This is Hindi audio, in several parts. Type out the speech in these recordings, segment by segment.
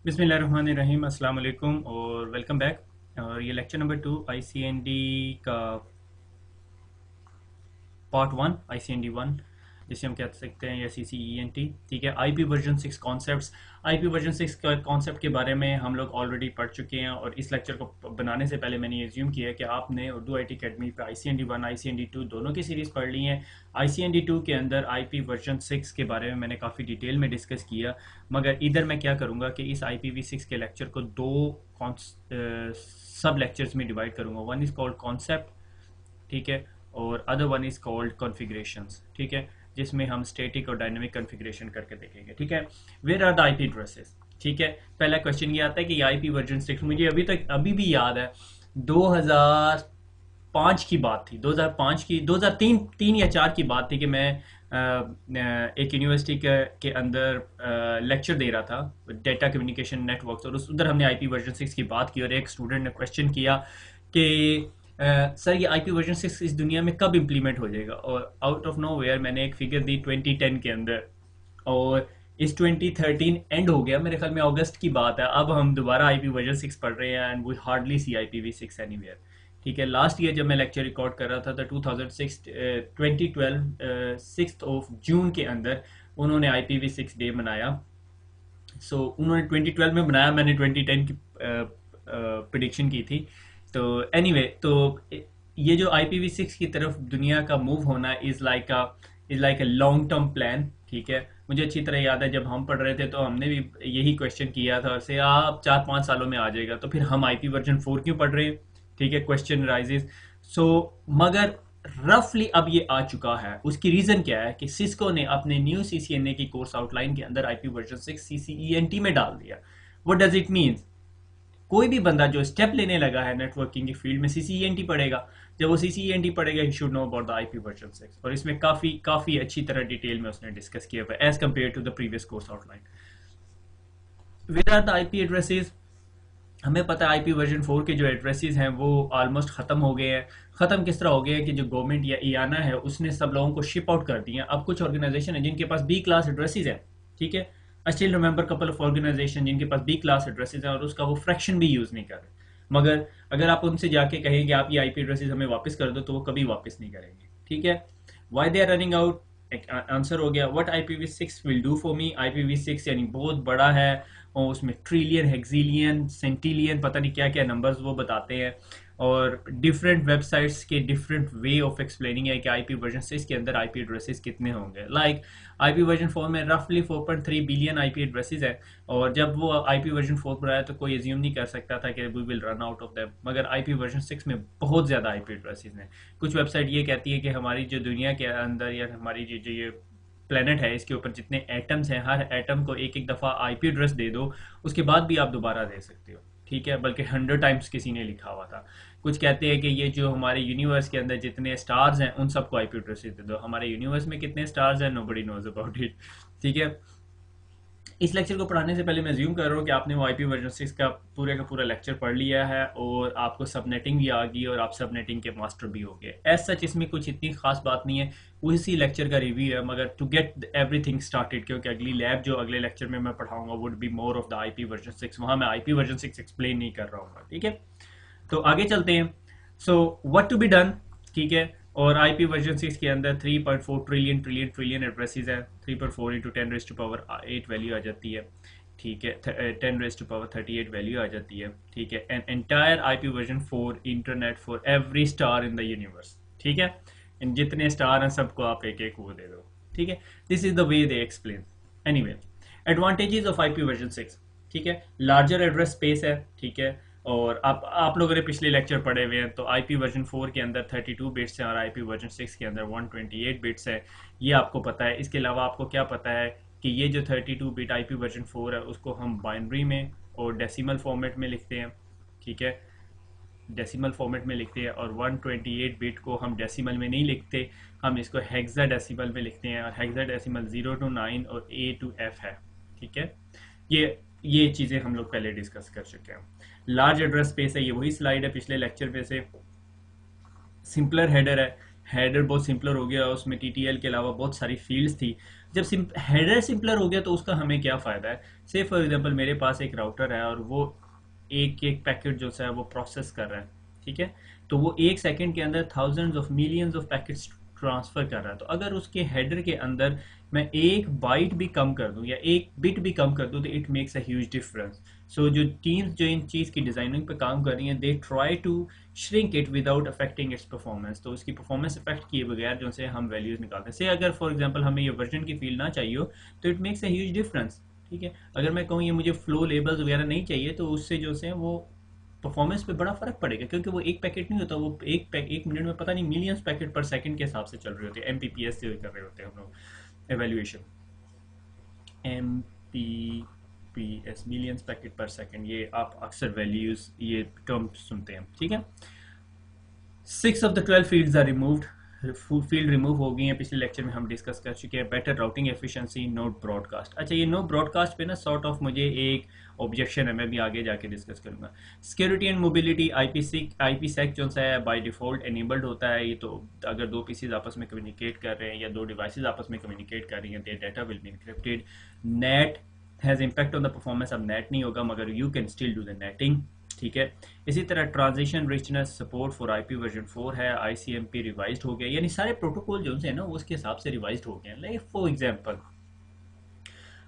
बिस्मिल्लाहिर्रहमानिर्रहीम, अस्सलाम वालेकुम और वेलकम बैक। और ये लेक्चर नंबर 2 आईसीएनडी का पार्ट 1, आईसीएनडी 1 जिसे हम कह सकते हैं या सीसीईएनटी। ठीक है, IP version 6 concepts. IP version 6 का कॉन्सेप्ट के बारे में हम लोग ऑलरेडी पढ़ चुके हैं और इस लेक्चर को बनाने से पहले मैंने ये एज्यूम किया है कि आपने उर्दू आईटी अकेडमी पे आईसीएनडी 1 आईसीएनडी 2 दोनों की सीरीज़ पढ़ ली है। आईसीएनडी 2 के अंदर आईपी वर्जन 6 के बारे में मैंने काफ़ी डिटेल में डिस्कस किया, मगर इधर मैं क्या करूँगा कि इस IPv6 के लेक्चर को दो सब लेक्चर्स में डिवाइड करूँगा। वन इज़ कॉल्ड कॉन्सेप्ट, ठीक है, और other one is called configurations, ठीक है, जिसमें हम स्टैटिक और डायनेमिक कॉन्फ़िगरेशन करके देखेंगे। ठीक है, where are the IP addresses. ठीक है, पहला क्वेश्चन ये आता है कि आईपी वर्जन 6, मुझे अभी भी याद है 2005 की बात थी, 2005 की 2003 3 या 4 की बात थी कि मैं एक यूनिवर्सिटी के अंदर लेक्चर दे रहा था डेटा कम्युनिकेशन नेटवर्क्स, और उस उधर हमने आईपी वर्जन 6 की बात की और एक स्टूडेंट ने क्वेश्चन किया कि सर ये आईपी वर्जन 6 इस दुनिया में कब इम्प्लीमेंट हो जाएगा। और आउट ऑफ नो वेयर मैंने एक फिगर दी 2010 के अंदर, और इस 2013 एंड हो गया, मेरे ख्याल में अगस्त की बात है। अब हम दोबारा आईपी वर्जन 6 पढ़ रहे हैं and we hardly see IPv6 anywhere. ठीक है, लास्ट ईयर जब मैं लेक्चर रिकॉर्ड कर रहा था तो 2012 6 ऑफ जून के अंदर उन्होंने IPv6 डे मनाया। उन्होंने 2012 में बनाया, मैंने 2010 की प्रिडिक्शन की थी। तो एनीवे तो ये जो IPv6 की तरफ दुनिया का मूव होना is like a long term plan. ठीक है, मुझे अच्छी तरह याद है जब हम पढ़ रहे थे तो हमने भी यही क्वेश्चन किया था, से आप 4-5 सालों में आ जाएगा, तो फिर हम IP वर्जन 4 क्यों पढ़ रहे हैं। ठीक है, क्वेश्चन राइजेस। सो मगर रफली अब ये आ चुका है। उसकी रीज़न क्या है कि सिस्को ने अपने न्यू CCNA की कोर्स आउटलाइन के अंदर IP वर्जन 6 CCENT में डाल दिया। व्हाट डज इट मीन्स, कोई भी बंदा जो स्टेप लेने लगा है नेटवर्किंग की फील्ड में CCENT पढ़ेगा। जब वो CCENT पढ़ेगा he should know about the IP version 6, और इसमें काफ़ी काफ़ी अच्छी तरह डिटेल में उसने डिस्कस किया हुआ as compared to the previous course outline. Where are the IP addresses. हमें पता है आईपी वर्जन 4 के जो एड्रेसेस हैं वो ऑलमोस्ट ख़त्म हो गए हैं। ख़त्म किस तरह हो गए हैं कि जो गवर्नमेंट या IANA है उसने सब लोगों को शिप आउट कर दिया। अब कुछ ऑर्गेनाइजेशन है जिनके पास B क्लास एड्रेसेस हैं। ठीक है, I still remember couple of organisation जिनके पास B क्लास एड्रेसेस हैं और उसका वो फ्रैक्शन भी यूज़ नहीं कर रहे। मगर अगर आप उनसे जाके कहें कि आप ये IP एड्रेसेस हमें वापस कर दो तो वो कभी वापस नहीं करेंगे। ठीक है, why they are running out, एक आंसर हो गया। What IPv6 will do for me. IPv6 यानी बहुत बड़ा है और उसमें ट्रिलियन, हेक्सिलियन, सेंटिलियन, पता नहीं क्या क्या नंबर्स वो बताते हैं, और डिफरेंट वेबसाइट्स के डिफरेंट वे ऑफ एक्सप्लेनिंग है कि IP वर्जन 6 के अंदर IP एड्रेसेस कितने होंगे। लाइक IP वर्जन 4 में रफली 4.3 बिलियन IP एड्रेसेस है, और जब वो IP वर्जन 4 पर आया तो कोई एज्यूम नहीं कर सकता था कि we will run out of them, मगर IP वर्जन 6 में बहुत ज़्यादा IP एड्रेसेस हैं। कुछ वेबसाइट ये कहती है कि हमारी जो दुनिया के अंदर या हमारी जो ये प्लेनेट है इसके ऊपर जितने एटम्स हैं, हर एटम को एक एक दफ़ा IP एड्रेस दे दो, उसके बाद भी आप दोबारा दे सकते हो। ठीक है, बल्कि 100 टाइम्स किसी ने लिखा हुआ था। कुछ कहते हैं कि ये जो हमारे यूनिवर्स के अंदर जितने स्टार्स हैं उन सबको IP एड्रेसेस दे दो। हमारे यूनिवर्स में कितने स्टार्स हैं नोबडी नोज अबाउट इट। ठीक है, इस लेक्चर को पढ़ाने से पहले मैं ज्यूम कर रहा हूँ कि आपने वो IP वर्जन 6 का पूरा लेक्चर पढ़ लिया है और आपको सबनेटिंग भी आ गई और आप सबनेटिंग के मास्टर भी हो गए। एज सच इसमें कुछ इतनी खास बात नहीं है, उसी लेक्चर का रिव्यू है, मगर टू गेट एवरीथिंग स्टार्टेड, क्योंकि अगली लैब जो अगले लेक्चर में मैं पढ़ाऊंगा would be more of the IP version 6, वहाँ मैं IP वर्जन 6 एक्सप्लेन नहीं कर रहा हूँ। ठीक है, तो आगे चलते हैं। So what to be done. ठीक है, और IP वर्जन 6 के अंदर 3.4 ट्रिलियन ट्रिलियन ट्रिलियन एड्रेसेस है। 3.4 इंटू 10⁻8 वैल्यू आ जाती है। ठीक है, 10⁻38 वैल्यू आ जाती है। ठीक है, an entire IP version 4 internet for every star in the universe. ठीक है, इन जितने स्टार हैं सबको आप एक एक वो दे दो। ठीक है, this is the way they explain. Anyway, advantages of IP version 6। ठीक है, लार्जर एड्रेस स्पेस है। ठीक है, और आप लोगों ने पिछले लेक्चर पढ़े हुए हैं तो IP वर्जन 4 के अंदर 32 बिट्स हैं और IP वर्जन 6 के अंदर 128 बिट्स है। ये आपको पता है। इसके अलावा आपको क्या पता है कि ये जो 32 बिट IP वर्जन 4 है उसको हम बाइनरी में और डेसिमल फॉर्मेट में लिखते हैं। ठीक है, डेसिमल फॉर्मेट में लिखते हैं, और 128 बिट को हम डेसिमल में नहीं लिखते, हम इसको हेक्सा डेसिमल में लिखते हैं, और हेक्सा डेसिमल 0 to 9 और A to F है। ठीक है, ये चीज़ें हम लोग पहले डिस्कस कर चुके हैं। लार्ज एड्रेस स्पेस है, ये वही स्लाइड है पिछले लेक्चर में से। सिंपलर हेडर है। हेडर बहुत सिंपलर हो गया, उसमें टीटीएल के अलावा बहुत सारी फील्ड्स थी। जब हेडर सिंपलर हो गया तो उसका हमें क्या फ़ायदा है? से फॉर एग्जांपल मेरे पास एक राउटर है और वो एक एक पैकेट जो है वो प्रोसेस कर रहा है, ठीक है? तो वो एक सेकंड के अंदर thousands of millions of packets transfer कर रहा है। तो अगर उसके हेडर के अंदर मैं एक बाइट भी कम कर दूं या एक बिट भी कम कर दूं तो it makes a huge difference. So जो टीम्स जो इन चीज़ की डिज़ाइनिंग पे काम कर रही हैं, they try to shrink it without affecting its performance. तो उसकी परफॉर्मेंस अफेक्ट किए बगैर जो से हम वैल्यूज़ निकालते हैं। से अगर फॉर एग्जांपल हमें ये वर्जन की फील्ड ना चाहिए हो तो it makes a huge difference, ठीक है? अगर मैं कहूँ ये मुझे फ्लो लेबल्स वगैरह नहीं चाहिए तो उससे जो से वो परफॉर्मेंस पे बड़ा फर्क पड़ेगा, क्योंकि वो एक पैकेट नहीं होता, वो एक मिनट में पता नहीं मिलियंस पैकेट पर सेकंड के हिसाब से चल रहे होते हैं, एमपीपीएस से कर रहे होते हैं हम लोग एवेल्यूएशन। एमपीपीएस मिलियंस पैकेट पर सेकंड, ये आप अक्सर वैल्यूज ये टर्म सुनते हैं, ठीक है? 6 of the 12 fields are removed. Field remove हो गई हैं, पिछले लेक्चर में हम डिस्कस कर चुके हैं। Better routing efficiency, no broadcast. अच्छा, ये नो ब्रॉडकास्ट पे ना सॉर्ट ऑफ मुझे एक ऑब्जेक्शन है, मैं भी आगे जाके डिस्कस करूंगा। सिक्योरिटी एंड मोबिलिटी, आईपी सेक जो है बाय डिफॉल्ट एनेबल्ड होता है। ये तो अगर दो पीसीज आपस में कम्युनिकेट कर रहे हैं या दो डिवाइसेज आपस में कम्युनिकेट कर रही हैं, their data will be encrypted. NAT has impact on the performance. अब नेट नहीं होगा मगर you can still do the NATing, ठीक है? इसी तरह transition richness support for IP version 4 है। आईसीएमपी रिवाइज्ड हो गया, यानी सारे प्रोटोकॉल जो है ना वो उसके हिसाब से रिवाइज्ड हो गए हैं। लाइक फॉर एग्जांपल,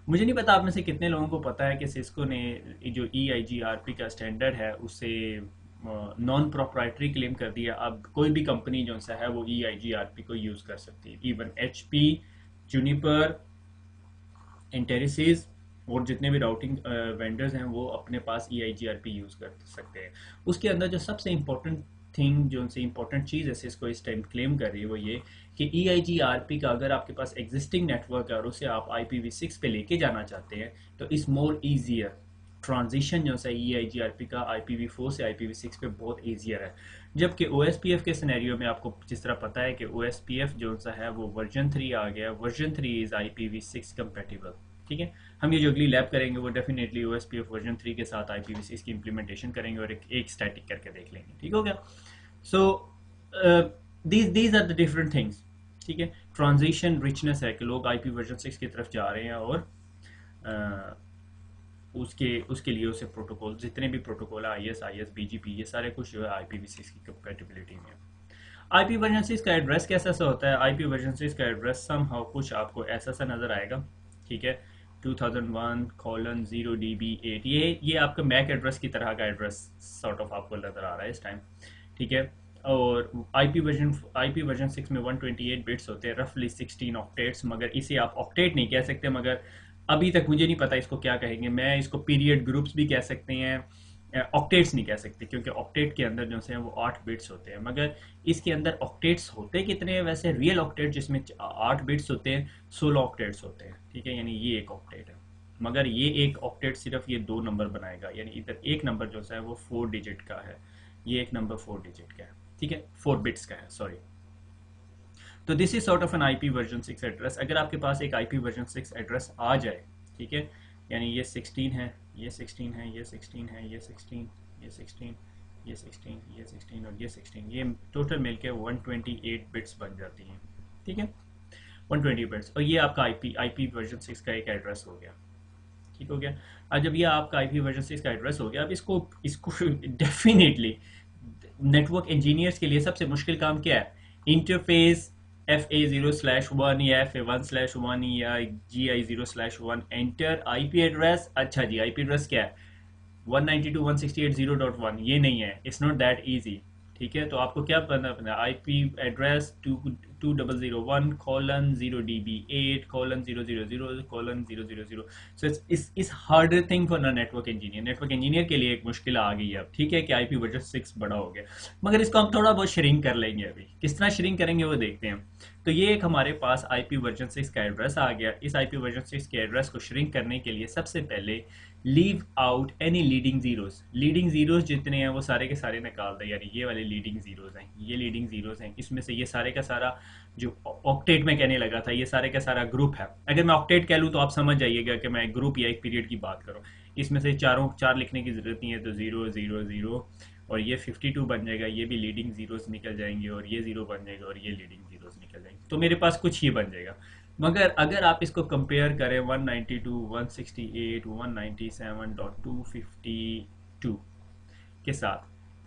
मुझे नहीं पता आप में से कितने लोगों को पता है कि सिस्को ने जो EIGRP का स्टैंडर्ड है उसे नॉन प्रोप्राइटरी क्लेम कर दिया। अब कोई भी कंपनी जो सा है वो EIGRP को यूज़ कर सकती है। इवन HP, जूनिपर, इंटेरिसिस और जितने भी राउटिंग वेंडर्स हैं वो अपने पास EIGRP यूज़ कर सकते हैं। उसके अंदर जो सबसे इम्पोर्टेंट थिंग, जो उनसे इम्पोर्टेंट चीज़ है सिस्को इस टाइम क्लेम कर रही है वो ये कि EIGRP का अगर आपके पास एग्जिस्टिंग नेटवर्क है और उसे आप IPv6 पे लेके जाना चाहते हैं तो इस मोर ईजियर ट्रांजिशन जो है EIGRP का IPv4 से IPv6 पे बहुत ईजियर है। जबकि OSPF के सिनेरियो में आपको जिस तरह पता है कि OSPF जो सा है वो वर्जन 3 आ गया। वर्जन 3 इज़ IPv6 कंपेटिबल, ठीक है? हम ये जो अगली लैब करेंगे वो डेफिनेटली OSPF वर्जन 3 के साथ IPv6 की इम्प्लीमेंटेशन करेंगे और एक स्टैटिक करके देख लेंगे, ठीक हो गया? So these are the different things, ठीक है? ट्रांजिशन रिचनेस है कि लोग IP वर्जन 6 की तरफ जा रहे हैं और उसके लिए उसे प्रोटोकॉल, जितने भी प्रोटोकॉल है IS, BGP, ये सारे कुछ जो है IPv6 की कंपेटिबिलिटी में। IP वर्जन 6 का एड्रेस कैसा सा होता है? IP वर्जन 6 का एड्रेस समहाउ कुछ आपको ऐसा सा नज़र आएगा, ठीक है? 2001:0DB8, ये आपका मैक एड्रेस की तरह का एड्रेस सॉर्ट ऑफ आपको नज़र आ रहा है इस टाइम, ठीक है? और IP वर्जन 6 में 128 बिट्स होते हैं, रफली 16 ऑक्टेट्स। मगर इसे आप ऑक्टेट नहीं कह सकते, मगर अभी तक मुझे नहीं पता इसको क्या कहेंगे। मैं इसको पीरियड ग्रुप्स भी कह सकते हैं, ऑक्टेट्स नहीं कह सकते क्योंकि ऑक्टेट के अंदर जो है वो 8 बिट्स होते हैं। मगर इसके अंदर ऑक्टेट्स होते कितने हैं? वैसे रियल ऑक्टेट जिसमें 8 बिट्स होते हैं 16 ऑक्टेट्स होते हैं, ठीक है? यानी ये एक ऑक्टेट है, मगर ये एक ऑक्टेट सिर्फ ये 2 नंबर बनाएगा। यानी इधर एक नंबर जो है वो 4 डिजिट का है, ये एक नंबर 4 डिजिट का है, ठीक है? 4 बिट्स का है, सॉरी। तो this is sort of an IP version 6 address. अगर आपके पास एक IP वर्जन 6 एड्रेस आ जाए, ठीक है? यानी ये 16 है, ये 16 है, ये 16 है, ये 16, ये 16, ये 16, ये 16 और ये 16, ये टोटल मिलके 128 बिट्स बन जाती हैं, ठीक है? 120 बिट्स, और ये आपका IP वर्जन 6 का एक एड्रेस हो गया, ठीक हो गया? अब जब ये आपका IP वर्जन 6 का एड्रेस हो गया, अब इसको डेफिनेटली नेटवर्क इंजीनियर्स के लिए सबसे मुश्किल काम क्या है? इंटरफेस FA0/1 या FA1/1 या GI0/1 एंटर IP एड्रेस। अच्छा जी, IP एड्रेस क्या है? 192.168.0.1, ये नहीं है, इट्स नॉट दैट इजी, ठीक है? तो आपको क्या करना है? IP address 2001:0DB8:000:000. सो इस harder thing for network engineer. Network engineer के लिए एक मुश्किल आ गई है अब, ठीक है कि IP वर्जन 6 बड़ा हो गया, मगर इसको हम थोड़ा बहुत श्रिंक कर लेंगे। अभी किस तरह श्रिंक करेंगे वो देखते हैं। तो ये एक हमारे पास IP वर्जन 6 का एड्रेस आ गया। इस IP वर्जन 6 के एड्रेस को श्रिंक करने के लिए सबसे पहले leave out any leading zeros. Leading zeros जितने हैं वो सारे के सारे निकाल दें, यानी ये वाले लीडिंग जीरोज हैं, ये लीडिंग जीरोज हैं। इसमें से ये सारे का सारा जो ऑक्टेट में कहने लगा था, ये सारे का सारा ग्रुप है। अगर मैं ऑक्टेट कह लूँ तो आप समझ जाइएगा कि मैं एक ग्रुप या एक पीरियड की बात करूँ। इसमें से चार लिखने की जरूरत नहीं है, तो 0 0 0 और ये 52 बन जाएगा, ये भी लीडिंग जीरोस निकल जाएंगे, और ये जीरो बन जाएगा और ये लीडिंग जीरोस निकल जाएंगे, तो मेरे पास कुछ ही बन जाएगा। मगर अगर आप इसको कंपेयर करें 192, 168, 197.252 के साथ,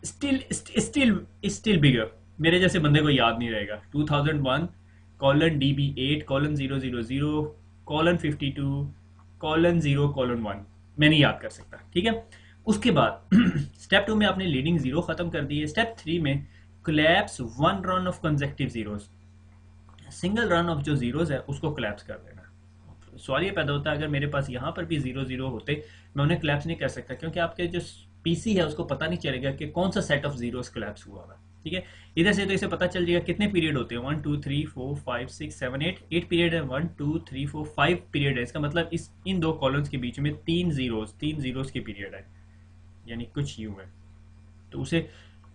स्टिल स्टिल स्टिल बिगर, मेरे जैसे बंदे को याद नहीं रहेगा 2001 colon DB8 colon 000 colon 52 colon 0 colon 1, मैं नहीं याद कर सकता, ठीक है। उसके बाद स्टेप 2 में आपने लीडिंग जीरो खत्म कर दी है। स्टेप 3 में collapse one run of consecutive zeros, single run of जो जीरोस है उसको कोलैप्स कर देना। सवाल ये पैदा होता है अगर मेरे पास यहाँ पर भी 0 0 होते, मैं उन्हें कोलैप्स नहीं कर सकता, क्योंकि आपके जो पीसी है उसको पता नहीं चलेगा कि कौन सा सेट ऑफ जीरोस कोलैप्स हुआ है, ठीक है। इधर से तो इसे पता चल जाएगा कितने पीरियड होते हैं, 1 2 3 4 5 6 7 8 पीरियड है, 1 2 3 4 5 पीरियड है। इसका मतलब इन दो कॉलम्स के बीच में तीन जीरोस की पीरियड है, यानी कुछ यूं है। तो उसे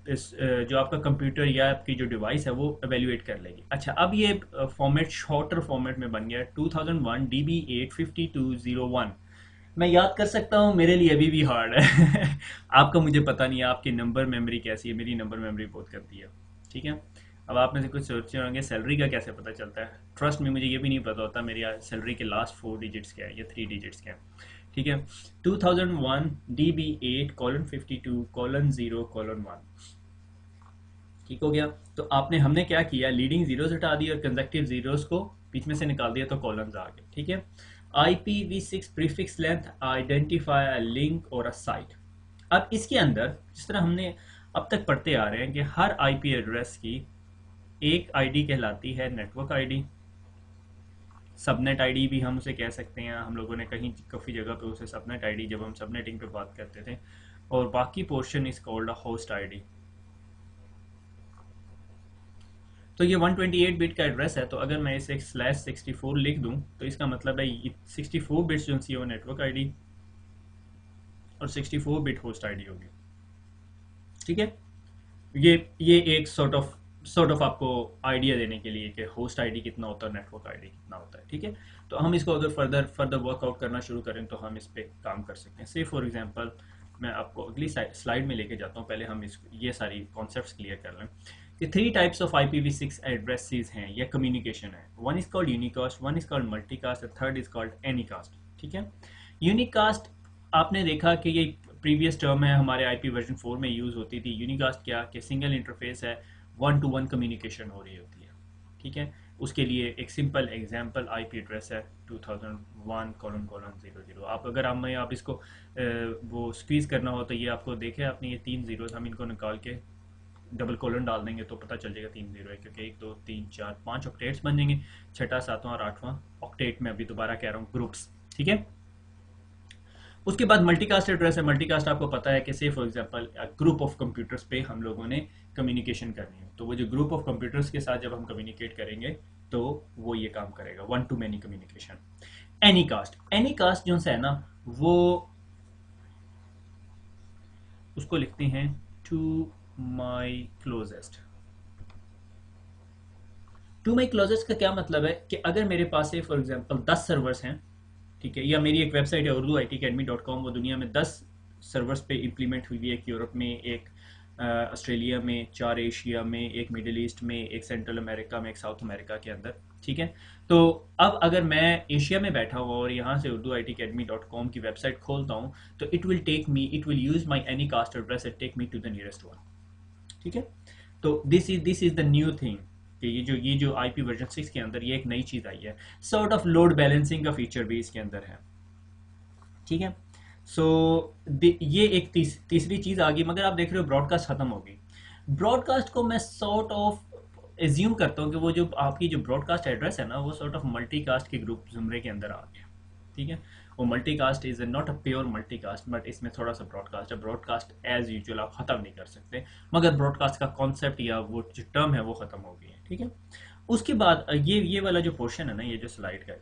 जो आपका कंप्यूटर या आपकी जो डिवाइस है वो एवेल्युएट कर लेगी। अच्छा, अब ये फॉर्मेट शॉर्टर फॉर्मेट में बन गया 2001 DB8 5201। मैं याद कर सकता हूँ, मेरे लिए अभी भी हार्ड है आपका मुझे पता नहीं है आपकी नंबर मेमोरी कैसी है, मेरी नंबर मेमोरी बहुत करती है, ठीक है। अब आप में से कुछ सोच रहे होंगे सैलरी का कैसे पता चलता है। ट्रस्ट में मुझे ये भी नहीं पता होता मेरी सैलरी के लास्ट 4 डिजिट्स क्या है या 3 डिजिट्स क्या है, ठीक है। 2001 DB8 कॉलन 52 कॉलन 0 कॉलन 1, ठीक हो गया। तो हमने क्या किया, लीडिंग जीरोस हटा दी और कंसेक्यूटिव जीरोस को बीच में से निकाल दिया, तो कॉलम्स आ गए, ठीक है। IPv6 prefix length identify a link और अ साइट। अब इसके अंदर जिस तरह हमने अब तक पढ़ते आ रहे हैं कि हर IP एड्रेस की एक आईडी कहलाती है नेटवर्क आईडी, सबनेट आईडी भी हम उसे कह सकते हैं। हम लोगों ने कहीं काफ़ी जगह पे उसे सबनेट आईडी, जब हम सबनेटिंग पे बात करते थे, और बाकी portion is called a host ID. तो ये 128 बिट का एड्रेस है, तो अगर मैं इसे /64 लिख दूं तो इसका मतलब है 64 बिट्स जो सी वो नेटवर्क आईडी और 64 बिट होस्ट आईडी होगी, ठीक है। ये एक सॉर्ट ऑफ आपको आइडिया देने के लिए कि होस्ट आईडी कितना होता है, नेटवर्क आईडी कितना होता है, ठीक है। तो हम इसको अगर फर्दर वर्कआउट करना शुरू करें तो हम इस पर काम कर सकते हैं। से फॉर एग्जांपल मैं आपको अगली स्लाइड में लेके जाता हूँ, पहले हम ये सारी कॉन्सेप्ट्स क्लियर कर लें कि 3 टाइप्स ऑफ IPv6 एड्रेसेस हैं या कम्युनिकेशन है। One is called unicast, one is called multicast, third is called Anycast, ठीक है। यूनिकास्ट आपने देखा कि ये प्रीवियस टर्म है, हमारे IP वर्जन 4 में यूज होती थी। यूनिकास्ट क्या कि सिंगल इंटरफेस है, 1 to 1 कम्युनिकेशन हो रही होती है, ठीक है। उसके लिए एक सिंपल एग्जांपल IP एड्रेस है 2001::00। आप इसको वो स्क्वीज करना हो तो ये आपको देखे आपने ये 3 जीरोस, हम इनको निकाल के डबल कोलन डाल देंगे तो पता चल जाएगा 3 जीरो है, क्योंकि 1 2 3 4 5 ऑक्टेट्स बन जाएंगे, छठा सातवां और आठवां ऑक्टेट में अभी दोबारा कह रहा हूँ ग्रुप्स, ठीक है। उसके बाद मल्टीकास्ट एड्रेस है। मल्टीकास्ट आपको पता है कि से for example group of computers पे हम लोगों ने कम्युनिकेशन करनी है, तो वो जो ग्रुप ऑफ कंप्यूटर्स के साथ जब हम कम्युनिकेट करेंगे तो वो ये काम करेगा, 1 to many कम्युनिकेशन। एनीकास्ट जो है ना वो उसको लिखते हैं to my closest. To my closest का क्या मतलब है कि अगर मेरे पास है फॉर एग्जांपल 10 सर्वर्स हैं, ठीक है, या मेरी एक वेबसाइट है urduitacademy.com, वो दुनिया में 10 सर्वर्स पे इम्प्लीमेंट हुई है, एक यूरोप में, एक ऑस्ट्रेलिया में, 4 एशिया में, एक मिडिल ईस्ट में, एक सेंट्रल अमेरिका में, एक साउथ अमेरिका के अंदर, ठीक है। तो अब अगर मैं एशिया में बैठा हुआ और यहाँ से urduitacademy.com की वेबसाइट खोलता हूँ तो it will use my anycast address and take me to the nearest one, ठीक है। तो this is the new thing कि ये जो IP वर्जन 6 के अंदर ये एक नई चीज आई है, सॉर्ट ऑफ लोड बैलेंसिंग का फीचर भी इसके अंदर है, ठीक है। सो ये एक तीसरी चीज आ गई। मगर आप देख रहे हो ब्रॉडकास्ट खत्म हो गई। ब्रॉडकास्ट को मैं सॉर्ट ऑफ एज्यूम करता हूँ कि वो जो आपकी जो ब्रॉडकास्ट एड्रेस है ना वो सॉर्ट ऑफ मल्टीकास्ट के ग्रुप जुमरे के अंदर आ गया, ठीक है। वो multicast is not a pure multicast, but इसमें थोड़ा सा ब्रॉडकास्ट है। ब्रॉडकास्ट एज यूजुअल आप खत्म नहीं कर सकते, मगर ब्रॉडकास्ट का कॉन्सेप्ट या वो जो टर्म है वो खत्म हो गई है, ठीक है। उसके बाद ये वाला जो पोर्शन है ना, ये जो स्लाइड का,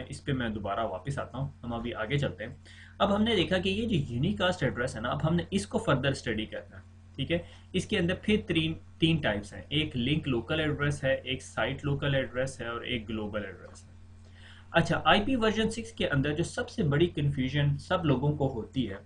इस पे मैं दोबारा वापस आता हूँ, हम अभी आगे चलते हैं। अब हमने देखा कि ये जो यूनिकास्ट एड्रेस है ना, अब हमने इसको फर्दर स्टडी करना है, ठीक है। इसके अंदर फिर तीन टाइप्स हैं, एक लिंक लोकल एड्रेस है, एक साइट लोकल एड्रेस है और एक ग्लोबल एड्रेस है। अच्छा, IP वर्जन 6 के अंदर जो सबसे बड़ी कंफ्यूजन सब लोगों को होती है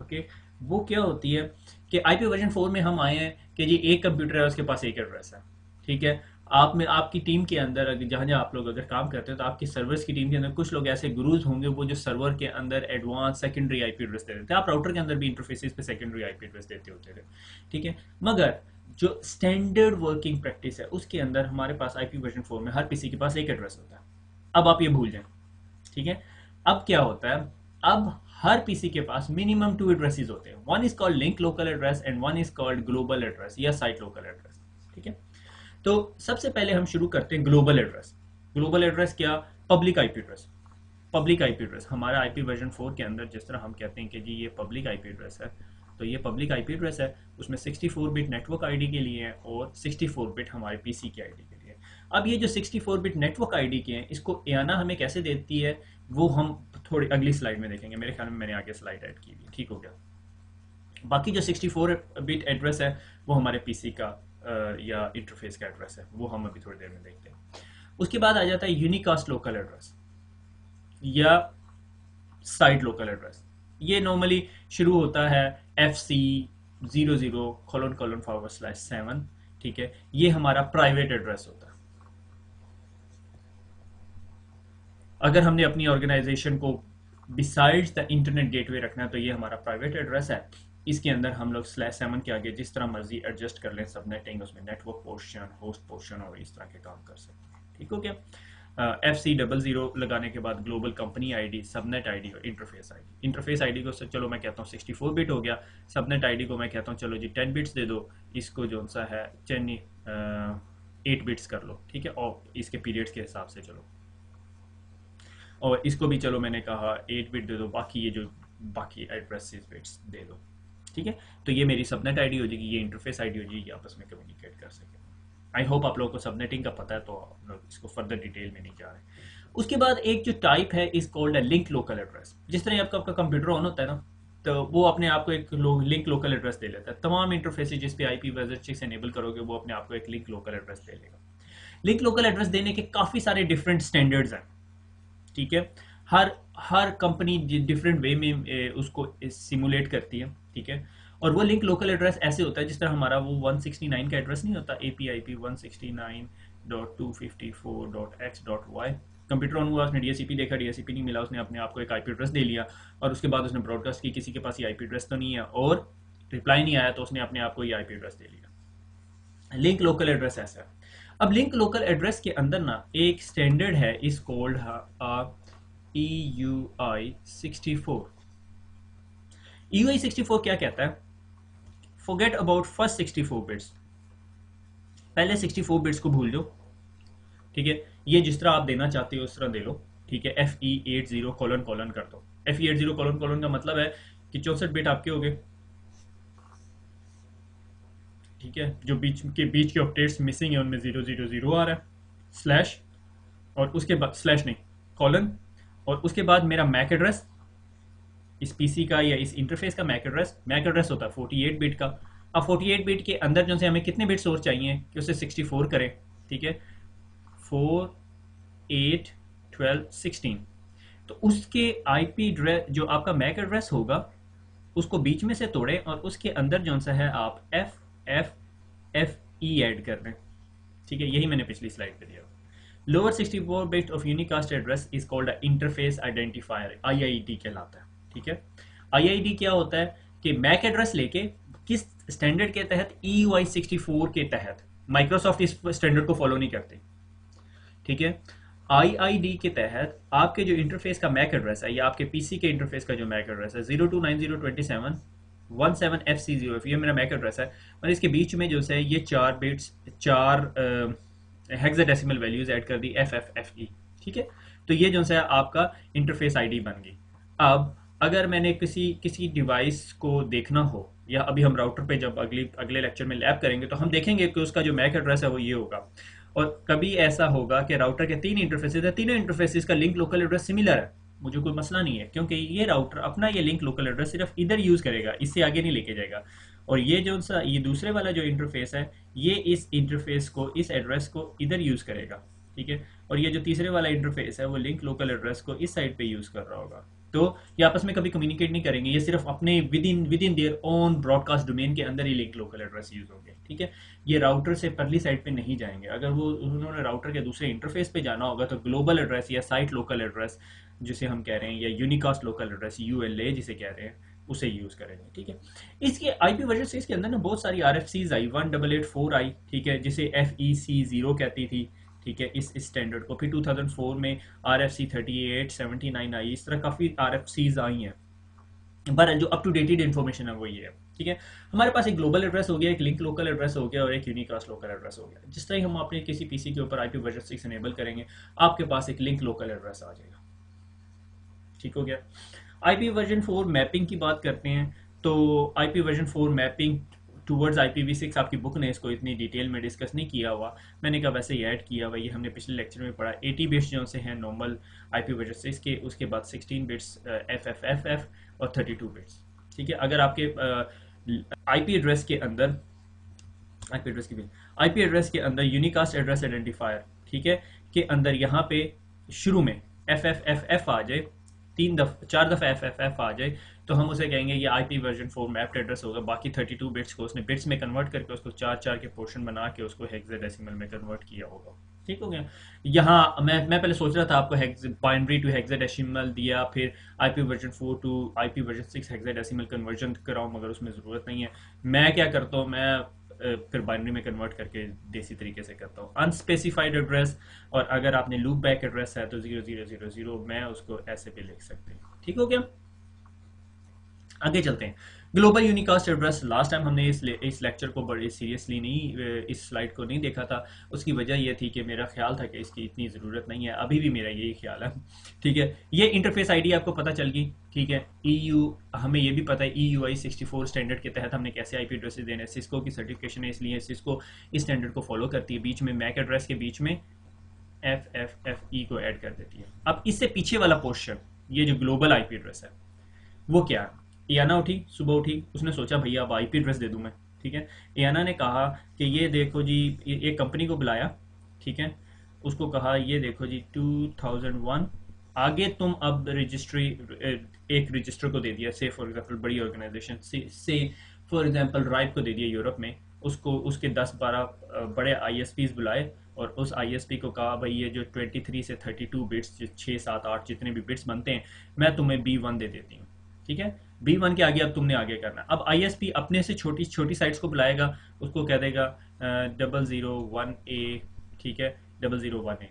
ओके, वो क्या होती है कि आईपी वर्जन 4 में हम आए हैं कि जी एक कंप्यूटर है, उसके पास एक एड्रेस है, ठीक है। आप में आपकी टीम के अंदर अगर जहाँ जहाँ आप लोग अगर काम करते हो तो आपकी सर्वर्स की टीम के अंदर कुछ लोग ऐसे गुरुज होंगे वो जो सर्वर के अंदर एडवांस सेकेंडरी आईपी एड्रेस दे देते हैं। आप राउटर के अंदर भी इंटरफेसेस पे सेकेंडरी आईपी एड्रेस देते होते थे, ठीक है। मगर जो स्टैंडर्ड वर्किंग प्रैक्टिस है उसके अंदर हमारे पास आईपी वर्जन 4 में हर पीसी के पास एक एड्रेस होता है। अब आप ये भूल जाएं, ठीक है। अब क्या होता है, अब हर पीसी के पास मिनिमम 2 एड्रेसेस होते हैं। One is called link local address and one is called global address या साइट लोकल एड्रेस, ठीक है। तो सबसे पहले हम शुरू करते हैं ग्लोबल एड्रेस। ग्लोबल एड्रेस क्या? Public IP address. Public IP address हमारा आईपी वर्जन 4 के अंदर जिस तरह हम कहते हैं कि जी ये पब्लिक आईपी एड्रेस है, तो ये पब्लिक आईपी एड्रेस है, उसमें 64 बिट नेटवर्क आईडी के लिए है और 64 बिट हमारे पीसी की आईडी के लिए है। अब ये जो 64 बिट नेटवर्क आईडी के हैं, इसको एआना हमें कैसे देती है वो हम थोड़ी अगली स्लाइड में देखेंगे। मेरे ख्याल में मैंने आगे स्लाइड ऐड की हुई, ठीक हो गया। बाकी जो 64 बिट एड्रेस है वो हमारे पीसी का या इंटरफेस का एड्रेस है, वो हम अभी थोड़ी देर में देखते हैं। उसके बाद आ जाता है यूनिकास्ट लोकल एड्रेस या साइट लोकल एड्रेस। ये नॉर्मली शुरू होता है FC00::7, ठीक है। ये हमारा प्राइवेट एड्रेस होता है। अगर हमने अपनी ऑर्गेनाइजेशन को बिसाइड्स द इंटरनेट गेटवे रखना है तो ये हमारा प्राइवेट एड्रेस है। इसके अंदर हम लोग /7 के आगे जिस तरह मर्जी एडजस्ट कर लें सबनेटिंग, उसमें नेटवर्क पोर्शन, होस्ट पोर्शन और इस तरह के काम कर सकते हैं, ठीक हो गया। FC00 लगाने के बाद global company ID, subnet ID और इंटरफेस आईडी। इंटरफेस आईडी को चलो मैं कहता हूँ 64 बिट हो गया। सबनेट आईडी को मैं कहता हूँ चलो जी 10 बिट्स दे दो, इसको जो सा है 8 बिट्स कर लो, ठीक है, और इसके पीरियड्स के हिसाब से चलो। और इसको भी चलो मैंने कहा 8 बिट दे दो, बाकी ये जो बाकी एड्रेस बिट्स दे दो, ठीक है। तो ये मेरी सबनेट आईडी हो जाएगी, ये इंटरफेस आईडी हो जाएगी, आपस में कम्युनिकेट कर सकें। आई होप आप लोगों को सबनेटिंग का पता है, तो आप लोग इसको फर्दर डिटेल में नहीं जा रहे। उसके बाद एक जो टाइप है is called link local address. जिस तरह आपका कंप्यूटर ऑन होता है ना, तो वो अपने आप को एक लिंक लोकल एड्रेस दे लेता है। तमाम इंटरफेसेस जिस पे आईपी वर्जन 6 एनेबल करोगे वो अपने आप को एक लिंक लोकल एड्रेस दे लेगा। लिंक लोकल एड्रेस देने के काफ़ी सारे डिफरेंट स्टैंडर्ड्स हैं, ठीक है। हर कंपनी डिफरेंट वे में उसको सिमुलेट करती है, ठीक है। और वो लिंक लोकल एड्रेस ऐसे होता है जिस तरह हमारा वो 169 का एड्रेस नहीं होता, APIP 169.254.x.y। कंप्यूटर ऑन हुआ, उसने DHCP देखा, DHCP नहीं मिला, उसने अपने आप को एक आईपी एड्रेस दे लिया और उसके बाद उसने ब्रॉडकास्ट की किसी के पास ये आईपी एड्रेस तो नहीं है और रिप्लाई नहीं आया तो उसने अपने आप को ये आईपी एड्रेस दे लिया। लिंक लोकल एड्रेस ऐसा है। अब लिंक लोकल एड्रेस के अंदर ना एक स्टैंडर्ड है इज कॉल्ड EUI64। EUI64 क्या कहता है? फॉरगेट अबाउट फर्स्ट 64 बिट्स, पहले 64 बिट्स को भूल जाओ, ठीक है। ये जिस तरह आप देना चाहते हो उस तरह दे लो, ठीक है। FE80::: कर दो। FE80::: का मतलब है कि 64 बिट आपके हो गए, ठीक है। जो बीच के ऑक्टेट्स मिसिंग है उनमें 000 आ रहा है, स्लैश और उसके बाद स्लैश नहीं कॉलन, और उसके बाद मेरा मैक एड्रेस, इस पीसी का या इस इंटरफेस का मैक एड्रेस होता है 48 बिट का। अब 48 बिट के अंदर जो से हमें कितने बिट्स और चाहिए कि उसे 64 करें, ठीक है। 4, 8, 12, 16। तो उसके आईपी एड्रेस जो आपका मैक एड्रेस होगा उसको बीच में से तोड़ें और उसके अंदर जो सा है आप FFFE ऐड कर दें, ठीक है। यही मैंने पिछली स्लाइड पे दिया। Lower 64 bit of unicast address is called interface identifier, IID कहलाता है, ठीक है। IID क्या होता है कि मैक एड्रेस लेके किस स्टैंडर्ड के तहत, EUI64 के तहत। माइक्रोसॉफ्ट इस स्टैंडर्ड को फॉलो नहीं करती, ठीक है। IID के तहत आपके जो इंटरफेस का मैक एड्रेस है या आपके पीसी के इंटरफेस का जो मैक एड्रेस है 02902717FC0, ये मेरा मैक एड्रेस है और इसके बीच में जो है ये 4 बिट्स 4 हेक्साडेसिमल वैल्यूज ऐड कर दी FFFE, ठीक है। तो ये जो है आपका इंटरफेस आईडी बन गई। अब अगर मैंने किसी डिवाइस को देखना हो, या अभी हम राउटर पे जब अगले लेक्चर में लैब करेंगे तो हम देखेंगे कि उसका जो मैक एड्रेस है वो ये होगा। और कभी ऐसा होगा कि राउटर के 3 इंटरफेसेस है, तीनों इंटरफेसेस का लिंक लोकल एड्रेस सिमिलर है, मुझे कोई मसला नहीं है क्योंकि ये राउटर अपना ये लिंक लोकल एड्रेस सिर्फ इधर यूज करेगा, इससे आगे नहीं लेके जाएगा। और ये जो सा ये दूसरे वाला जो इंटरफेस है ये इस इंटरफेस को, इस एड्रेस को इधर यूज करेगा, ठीक है। और ये जो तीसरे वाला इंटरफेस है वो लिंक लोकल एड्रेस को इस साइड पे यूज कर रहा होगा। तो ये आपस में कभी कम्युनिकेट नहीं करेंगे, ये सिर्फ अपने with in their own broadcast domain के अंदर ही लिंक लोकल एड्रेस यूज होंगे, ठीक है। ये राउटर से परली साइड पे नहीं जाएंगे। अगर वो उन्होंने राउटर के दूसरे इंटरफेस पे जाना होगा तो ग्लोबल एड्रेस या साइट लोकल एड्रेस जिसे हम कह रहे हैं, या यूनिकास्ट लोकल एड्रेस ULA जिसे कह रहे हैं, उसे यूज करेंगे, ठीक है। इसके IP वर्जन से इसके अंदर ना बहुत सारी RFCs आई, 1884 आई, ठीक है, जिसे FEC0 कहती थी, ठीक है, इस स्टैंडर्ड को। फिर 2004 में RFC 38 79 आई, इस तरह काफ़ी RFCs आई हैं, पर जो अप टू डेटेड इन्फॉर्मेशन है वो ये है, ठीक है। हमारे पास एक ग्लोबल एड्रेस हो गया, एक लिंक लोकल एड्रेस हो गया और एक यूनिकास्ट लोकल एड्रेस हो गया। जिस तरह हम अपने किसी PC के ऊपर IP वर्जन 6 इनेबल करेंगे, आपके पास एक लिंक लोकल एड्रेस आ जाएगा, ठीक हो गया। IP वर्जन 4 मैपिंग की बात करते हैं, तो IP version 4 mapping towards IPv6 आपकी बुक ने इसको इतनी डिटेल में डिस्कस नहीं किया हुआ, मैंने कहा वैसे ही ऐड किया हुआ, ये हमने पिछले लेक्चर में पढ़ा। 80 बिट्स जो से हैं नॉर्मल IP वर्जन 6 के, उसके बाद 16 बिट्स FFFF और 32 बिट्स, ठीक है। अगर आपके IP एड्रेस के अंदर IP एड्रेस के अंदर यूनिकास्ट एड्रेस आइडेंटिफायर, ठीक है, के अंदर यहाँ पे शुरू में FFFF आ जाए, 4 दफ़ा FFF आ जाए, तो हम उसे कहेंगे ये IP वर्जन 4 मैप्ड एड्रेस होगा। बाकी 32 बिट्स को उसने बिट्स में कन्वर्ट करके उसको 4 के पोर्शन बना के उसको हेक्साडेसिमल में कन्वर्ट किया होगा, ठीक हो गया। यहाँ मैं पहले सोच रहा था आपको बाइनरी टू हेक्साडेसिमल दिया, फिर IP version 4 to IP version 6 hexadecimal conversion कराऊँ, मगर उसमें ज़रूरत नहीं है। मैं क्या करता हूँ, मैं फिर बाइनरी में कन्वर्ट करके देसी तरीके से करता हूँ, अनस्पेसिफाइड एड्रेस। और अगर आपने लूप बैक एड्रेस है तो 0000, मैं उसको ऐसे भी लिख सकते हैं, ठीक हो गया। आगे चलते हैं। Global unicast address, last time हमने इस लेक्चर को बड़े सीरियसली नहीं, इस स्लाइड को नहीं देखा था। उसकी वजह यह थी कि मेरा ख्याल था कि इसकी इतनी ज़रूरत नहीं है, अभी भी मेरा यही ख्याल है, ठीक है। ये इंटरफेस आईडी आपको पता चल गई, ठीक है। EU, हमें ये भी पता है EUI 64 स्टैंडर्ड के तहत हमने कैसे IP एड्रेसेस देने हैं। सिस्को की सर्टिफिकेशन है, इसलिए सिस्को इस स्टैंडर्ड को फॉलो करती है। बीच में मैक एड्रेस के बीच में FFFE को ऐड कर देती है। अब इससे पीछे वाला पोर्शन, ये जो ग्लोबल IP एड्रेस है वो क्या है। एयाना उठी, सुबह उठी, उसने सोचा भैया अब IP एड्रेस दे दूं मैं, ठीक है। एयाना ने कहा कि ये देखो जी, एक कंपनी को बुलाया, ठीक है, उसको कहा ये देखो जी 2001, आगे तुम अब रजिस्ट्री एक रजिस्टर को दे दिया, से फॉर एग्जांपल बड़ी ऑर्गेनाइजेशन से फॉर एग्जांपल राइप को दे दिया यूरोप में, उसको उसके 10-12 बड़े ISPs बुलाए और उस ISP को कहा भाई ये जो 23 से 32 बिट्स, 6 7 8 जितने भी बिट्स बनते हैं, मैं तुम्हें B1 दे देती हूँ, ठीक है। B1 के आगे अब तुमने आगे करना। अब ISP अपने से छोटी छोटी साइट्स को बुलाएगा, उसको कह देगा 001A, ठीक है, 001A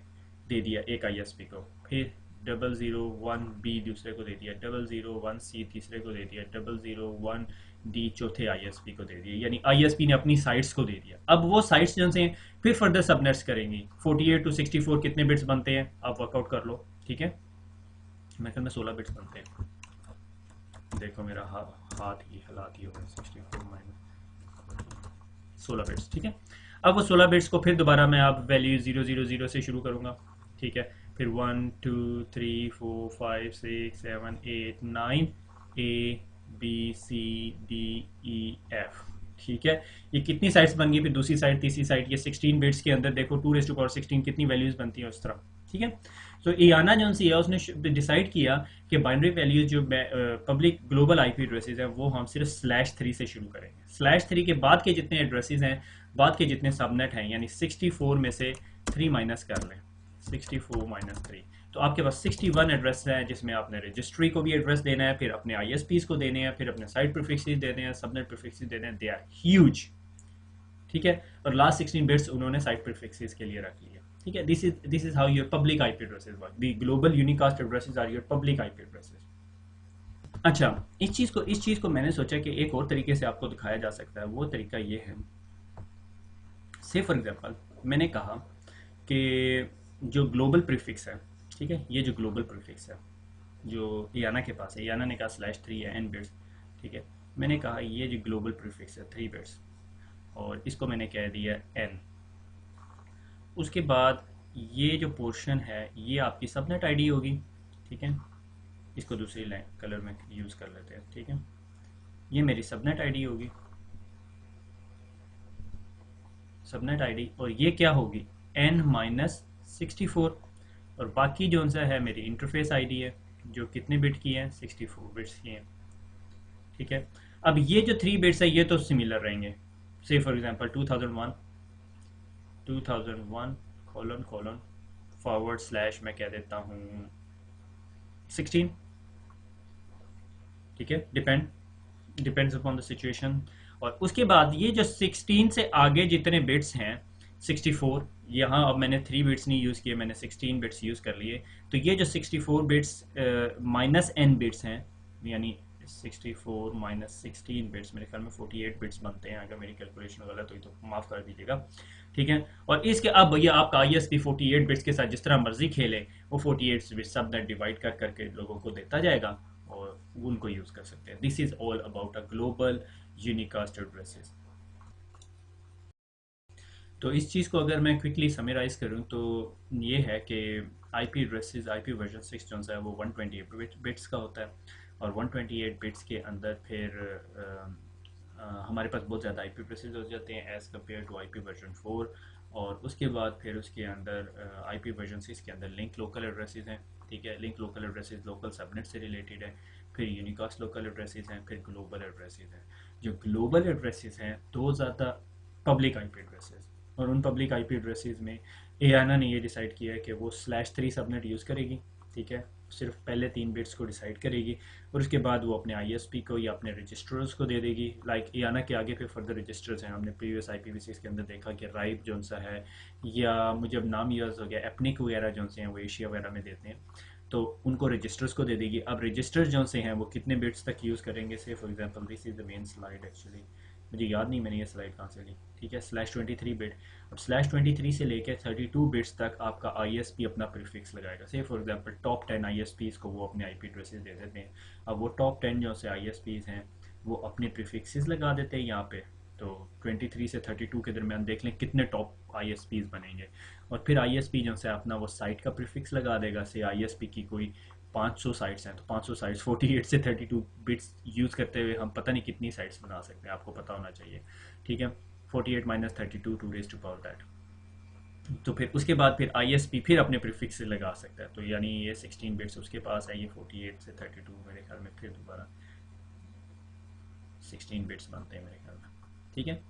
दे दिया एक ISP को, फिर 001B दूसरे को दे दिया, 001C तीसरे को दे दिया, 001D चौथे ISP को दे दिया, यानी ISP ने अपनी साइट्स को दे दिया। अब वो साइट्स जो से फिर फर्दर सबनेट्स करेंगी। 48 to 64 कितने बिट्स बनते हैं आप वर्कआउट कर लो, ठीक है। मैं ख्याल में 16 बिट्स बनते हैं, देखो मेरा हाथ ही हिला दिया, 64 माइनस 16 बिट्स, ठीक है। अब वो 16 बिट्स को फिर दोबारा मैं आप वैल्यू 000 से शुरू करूंगा, ठीक है। फिर 1 2 3 4 5 6 7 8 9 A B C D E F, ठीक है। ये कितनी साइट्स बन गई, फिर दूसरी साइड, तीसरी साइड, ये 16 बिट्स के अंदर देखो 2⁻16 कितनी वैल्यूज बनती है उस तरह, ठीक है। तो एयाना जो है उसने डिसाइड किया कि बाइनरी वैल्यूज जो पब्लिक ग्लोबल IP एड्रेसेस हैं वो हम सिर्फ /3 से शुरू करेंगे। /3 के बाद के जितने एड्रेसेस हैं, बाद के जितने सबनेट हैं, यानी 64 में से 3 माइनस कर लें, 64 - 3, तो आपके पास 61 एड्रेस हैं, जिसमें आपने रजिस्ट्री को भी एड्रेस देना है, फिर अपने ISPs को देने हैं, फिर अपने साइट प्रीफिक्सेस देने हैं, सबनेट प्रीफिक्सेस देने हैं। दे आर ह्यूज, ठीक है। और लास्ट 16 बिट्स उन्होंने साइट प्रीफिक्सेस के लिए रख लिया, ठीक है। This is how your public IP addresses work. The global unicast addresses are your public IP addresses. अच्छा, इस चीज को मैंने सोचा कि एक और तरीके से आपको दिखाया जा सकता है। वो तरीका ये है, से फॉर एग्जांपल मैंने कहा कि जो ग्लोबल प्रीफिक्स है, ठीक है, ये जो ग्लोबल प्रीफिक्स है जो एयाना के पास है, एयाना ने कहा /3 है n बिट्स, ठीक है। मैंने कहा ये जो ग्लोबल प्रीफिक्स है 3 बिट्स, और इसको मैंने कह दिया n। उसके बाद ये जो पोर्शन है ये आपकी सबनेट ID होगी, ठीक है। इसको दूसरी लाइन कलर में यूज़ कर लेते हैं, ठीक है। ये मेरी सबनेट ID होगी, सबनेट ID, और ये क्या होगी n - 64, और बाकी जो सा है मेरी इंटरफेस ID है, जो कितने बिट की हैं, 64 बिट्स की हैं, ठीक है। अब ये जो 3 बिट्स है ये तो सिमिलर रहेंगे, से for example 2001 colon colon forward slash मैं कह देता हूँ 16, ठीक है, डिपेंड्स अपॉन द सिचुएशन। और उसके बाद ये जो 16 से आगे जितने बिट्स हैं 64, यहाँ अब मैंने 3 बिट्स नहीं यूज़ किए, मैंने 16 बिट्स यूज़ कर लिए। तो ये जो 64 बिट्स माइनस n बिट्स हैं, यानी 64 माइनस 16 बिट्स, मेरे ख्याल में 48 बिट्स बनते हैं, अगर मेरी कैलकुलेशन गलत हुई तो माफ़ कर दीजिएगा, ठीक है। और इसके अब भैया आपका ISP 48 बिट्स के साथ जिस तरह मर्जी खेले, वो 48 बिट्स सब नेट डिवाइड कर करके लोगों को देता जाएगा और उनको यूज़ कर सकते हैं। This is all about a global unicast addresses. तो इस चीज़ को अगर मैं क्विकली समराइज़ करूँ तो ये है कि IP एड्रेसेस, IP वर्जन 6 जो है वो 128 बिट्स का होता है, और 128 बिट्स के अंदर फिर हमारे पास बहुत ज़्यादा IP एड्रेसेस हो जाते हैं as compared to IP version 4। और उसके बाद फिर उसके अंदर IP वर्जन 6 के अंदर लिंक लोकल एड्रेसेस हैं, ठीक है। Link local addresses local subnet से रिलेटेड है, फिर यूनिकास्ट लोकल एड्रेसेस हैं, फिर ग्लोबल एड्रेसेस हैं। जो ग्लोबल एड्रेसेस हैं दो ज़्यादा पब्लिक IP एड्रेसेस, और उन पब्लिक IP एड्रेसेस में एआना ने ये डिसाइड किया है कि वो /3 सबनेट यूज़ करेगी, ठीक है। सिर्फ पहले 3 बिट्स को डिसाइड करेगी और उसके बाद वो अपने ISP को या अपने रजिस्टर्स को दे देगी। लाइक एआना के आगे फिर फर्दर रजिस्टर्स हैं, हमने प्रीवियस IPv6 के अंदर देखा कि राइप जो सा है, या मुझे अब नाम यूज़ हो गया, एपनिक वगैरह जो से हैं वो एशिया वगैरह में देते हैं, तो उनको रजिस्टर्स को दे देगी। अब रजिस्टर्स जो से हैं वो कितने बिट्स तक यूज़ करेंगे, से for example this is the main slide, actually मुझे याद नहीं मैंने ये स्लाइड कहाँ से ली, ठीक है। /23 बिट, अब /23 से लेकर 32 बिट्स तक आपका ISP अपना प्रीफिक्स लगाएगा। से फॉर एग्जांपल टॉप 10 ISPs को वो अपने IP एड्रेसेस दे देते हैं। अब वो टॉप 10 जो से ISPs हैं वो अपने प्रीफिक्सेस लगा देते हैं यहाँ पे। तो 23 से 32 के दरमियान देख लें कितने टॉप ISPs बनेंगे, और फिर ISP जो से अपना वो साइट का प्रीफिक्स लगा देगा। से ISP की कोई 500 साइट्स हैं तो 500 साइट्स 48 से 32 बिट्स यूज़ करते हुए हम पता नहीं कितनी साइट्स बना सकते हैं, आपको पता होना चाहिए, ठीक है। 48 minus 32 to raise to power that. तो फिर उसके बाद फिर ISP फिर अपने प्रीफिक्स से लगा सकता है, तो यानी ये 16 बिट्स उसके पास है, ये 48 से 32 मेरे ख्याल में फिर दोबारा 16 बिट्स बनते हैं मेरे ख्याल में, ठीक है।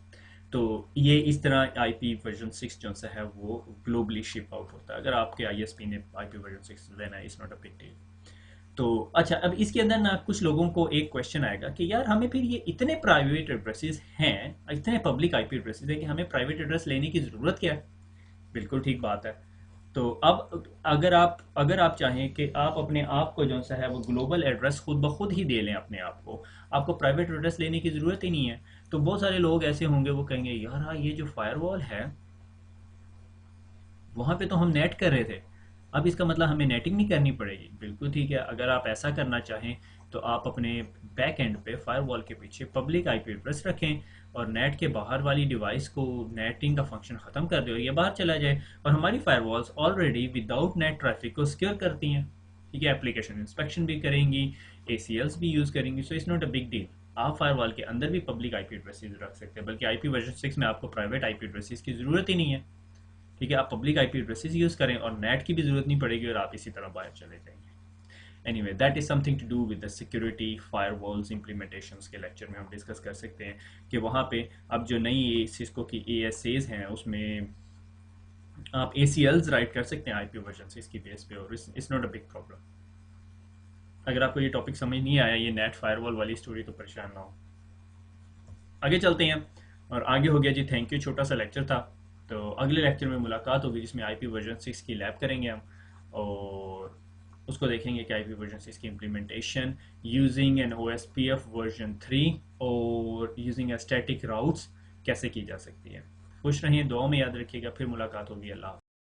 तो ये इस तरह IP वर्जन 6 जो सा है वो ग्लोबली शिप आउट होता है। अगर आपके ISP ने IP वर्जन 6 लेना है, it's not a big deal. तो अच्छा, अब इसके अंदर ना कुछ लोगों को एक क्वेश्चन आएगा कि यार हमें फिर ये इतने प्राइवेट एड्रेसेस हैं, इतने पब्लिक IP एड्रेसेस हैं कि हमें प्राइवेट एड्रेस लेने की ज़रूरत क्या है। बिल्कुल ठीक बात है। तो अब अगर आप चाहें कि आप अपने आप को जो सा है वो ग्लोबल एड्रेस खुद ब खुद ही दे लें अपने आप को, आपको प्राइवेट एड्रेस लेने की ज़रूरत ही नहीं है। तो बहुत सारे लोग ऐसे होंगे वो कहेंगे यार हाँ ये जो फायरवॉल है वहाँ पे तो हम नेट कर रहे थे, अब इसका मतलब हमें नेटिंग नहीं करनी पड़ेगी। बिल्कुल ठीक है, अगर आप ऐसा करना चाहें तो आप अपने बैक एंड पे फायरवॉल के पीछे पब्लिक IP एड्रेस रखें और नेट के बाहर वाली डिवाइस को नेटिंग का फंक्शन ख़त्म कर दे और ये बाहर चला जाए। और हमारी firewalls already without net traffic को सिक्योर करती हैं, ठीक है। एप्लीकेशन इंस्पेक्शन भी करेंगी, ACLs भी यूज़ करेंगी, so it's not a big deal. आप फायरवॉल के अंदर भी पब्लिक IP एड्रेसेस रख सकते हैं, बल्कि IP वर्जन 6 में आपको प्राइवेट IP एड्रेसेस की ज़रूरत ही नहीं है, ठीक है। आप पब्लिक IP एड्रेसेस यूज़ करें और नेट की भी ज़रूरत नहीं पड़ेगी और आप इसी तरह बाहर चले जाएंगे। Anyway that is something to do with the security firewalls implementations के लेक्चर में हम डिस्कस कर सकते हैं कि वहाँ पे अब जो नई सिस्को की ASAs हैं उसमें आप ACLs राइट कर सकते हैं IP वर्जन से इसकी बेस पे, और it's not a big problem. अगर आपको ये टॉपिक समझ नहीं आया, ये नेट फायरवॉल वाली स्टोरी, तो परेशान ना हो। आगे चलते हैं, और आगे हो गया जी, थैंक यू, छोटा सा लेक्चर था। तो अगले लेक्चर में मुलाकात होगी जिसमें IP वर्जन 6 की लैब करेंगे हम, और उसको देखेंगे कि IP वर्जन 6 की implementation using an OSPF version 3 और यूजिंग स्टैटिक राउट्स कैसे की जा सकती है। खुश रहें, दुआ में याद रखिएगा, फिर मुलाकात होगी। अल्लाह।